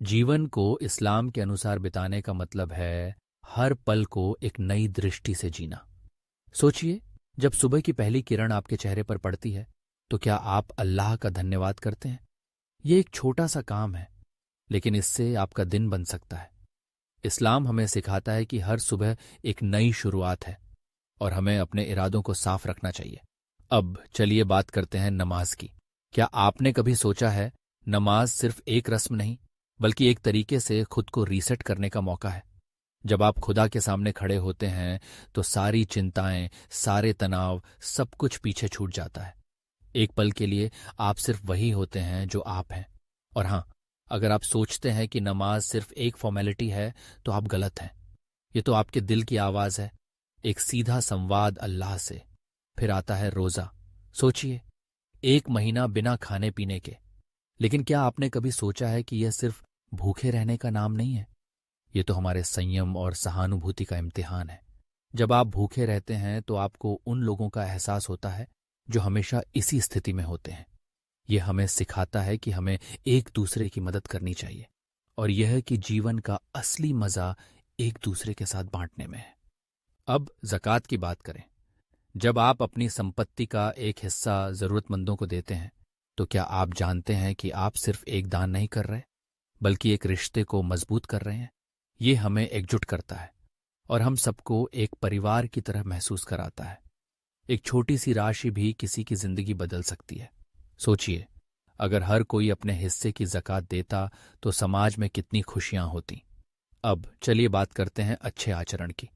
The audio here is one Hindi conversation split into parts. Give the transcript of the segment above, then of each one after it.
जीवन को इस्लाम के अनुसार बिताने का मतलब है हर पल को एक नई दृष्टि से जीना। सोचिए, जब सुबह की पहली किरण आपके चेहरे पर पड़ती है तो क्या आप अल्लाह का धन्यवाद करते हैं? ये एक छोटा सा काम है, लेकिन इससे आपका दिन बन सकता है। इस्लाम हमें सिखाता है कि हर सुबह एक नई शुरुआत है और हमें अपने इरादों को साफ रखना चाहिए। अब चलिए बात करते हैं नमाज की। क्या आपने कभी सोचा है, नमाज सिर्फ एक रस्म नहीं, बल्कि एक तरीके से खुद को रीसेट करने का मौका है। जब आप खुदा के सामने खड़े होते हैं तो सारी चिंताएं, सारे तनाव, सब कुछ पीछे छूट जाता है। एक पल के लिए आप सिर्फ वही होते हैं जो आप हैं। और हाँ, अगर आप सोचते हैं कि नमाज सिर्फ एक फॉर्मेलिटी है तो आप गलत हैं। ये तो आपके दिल की आवाज है, एक सीधा संवाद अल्लाह से। फिर आता है रोजा। सोचिए, एक महीना बिना खाने पीने के। लेकिन क्या आपने कभी सोचा है कि यह सिर्फ भूखे रहने का नाम नहीं है? ये तो हमारे संयम और सहानुभूति का इम्तिहान है। जब आप भूखे रहते हैं तो आपको उन लोगों का एहसास होता है जो हमेशा इसी स्थिति में होते हैं। यह हमें सिखाता है कि हमें एक दूसरे की मदद करनी चाहिए, और यह कि जीवन का असली मजा एक दूसरे के साथ बांटने में है। अब ज़कात की बात करें। जब आप अपनी संपत्ति का एक हिस्सा जरूरतमंदों को देते हैं तो क्या आप जानते हैं कि आप सिर्फ एक दान नहीं कर रहे, बल्कि एक रिश्ते को मजबूत कर रहे हैं? ये हमें एकजुट करता है और हम सबको एक परिवार की तरह महसूस कराता है। एक छोटी सी राशि भी किसी की जिंदगी बदल सकती है। सोचिए, अगर हर कोई अपने हिस्से की ज़कात देता तो समाज में कितनी खुशियां होती। अब चलिए बात करते हैं अच्छे आचरण की।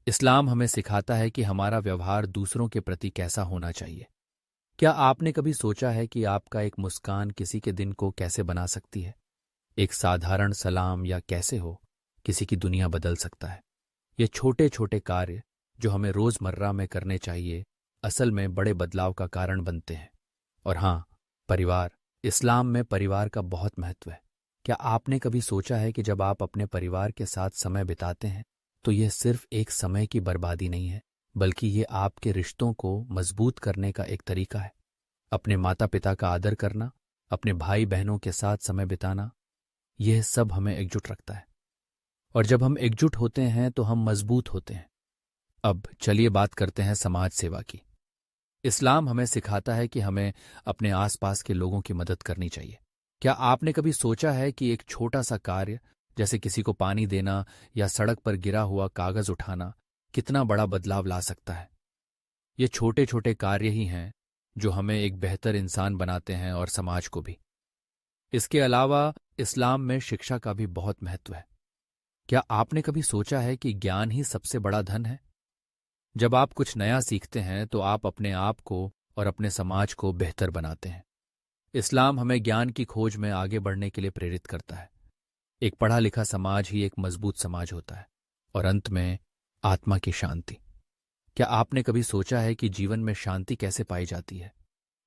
इस्लाम हमें सिखाता है कि हमारा व्यवहार दूसरों के प्रति कैसा होना चाहिए। क्या आपने कभी सोचा है कि आपका एक मुस्कान किसी के दिन को कैसे बना सकती है? एक साधारण सलाम या कैसे हो किसी की दुनिया बदल सकता है। ये छोटे छोटे कार्य जो हमें रोजमर्रा में करने चाहिए, असल में बड़े बदलाव का कारण बनते हैं। और हाँ, परिवार। इस्लाम में परिवार का बहुत महत्व है। क्या आपने कभी सोचा है कि जब आप अपने परिवार के साथ समय बिताते हैं तो यह सिर्फ एक समय की बर्बादी नहीं है, बल्कि ये आपके रिश्तों को मजबूत करने का एक तरीका है। अपने माता पिता का आदर करना, अपने भाई बहनों के साथ समय बिताना, यह सब हमें एकजुट रखता है। और जब हम एकजुट होते हैं तो हम मजबूत होते हैं। अब चलिए बात करते हैं समाज सेवा की। इस्लाम हमें सिखाता है कि हमें अपने आसपास के लोगों की मदद करनी चाहिए। क्या आपने कभी सोचा है कि एक छोटा सा कार्य, जैसे किसी को पानी देना या सड़क पर गिरा हुआ कागज उठाना, कितना बड़ा बदलाव ला सकता है? ये छोटे छोटे कार्य ही हैं जो हमें एक बेहतर इंसान बनाते हैं, और समाज को भी। इसके अलावा इस्लाम में शिक्षा का भी बहुत महत्व है। क्या आपने कभी सोचा है कि ज्ञान ही सबसे बड़ा धन है? जब आप कुछ नया सीखते हैं तो आप अपने आप को और अपने समाज को बेहतर बनाते हैं। इस्लाम हमें ज्ञान की खोज में आगे बढ़ने के लिए प्रेरित करता है। एक पढ़ा लिखा समाज ही एक मजबूत समाज होता है। और अंत में, आत्मा की शांति। क्या आपने कभी सोचा है कि जीवन में शांति कैसे पाई जाती है?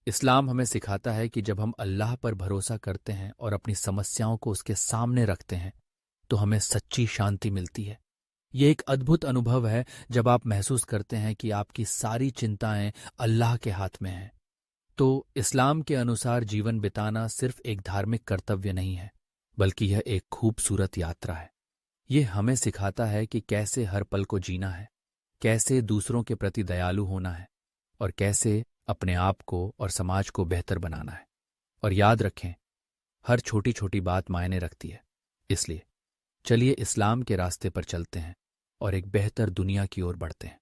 इस्लाम हमें सिखाता है कि जब हम अल्लाह पर भरोसा करते हैं और अपनी समस्याओं को उसके सामने रखते हैं तो हमें सच्ची शांति मिलती है। ये एक अद्भुत अनुभव है जब आप महसूस करते हैं कि आपकी सारी चिंताएं अल्लाह के हाथ में हैं। तो इस्लाम के अनुसार जीवन बिताना सिर्फ एक धार्मिक कर्तव्य नहीं है, बल्कि यह एक खूबसूरत यात्रा है। ये हमें सिखाता है कि कैसे हर पल को जीना है, कैसे दूसरों के प्रति दयालु होना है, और कैसे अपने आप को और समाज को बेहतर बनाना है। और याद रखें, हर छोटी छोटी बात मायने रखती है। इसलिए चलिए इस्लाम के रास्ते पर चलते हैं और एक बेहतर दुनिया की ओर बढ़ते हैं।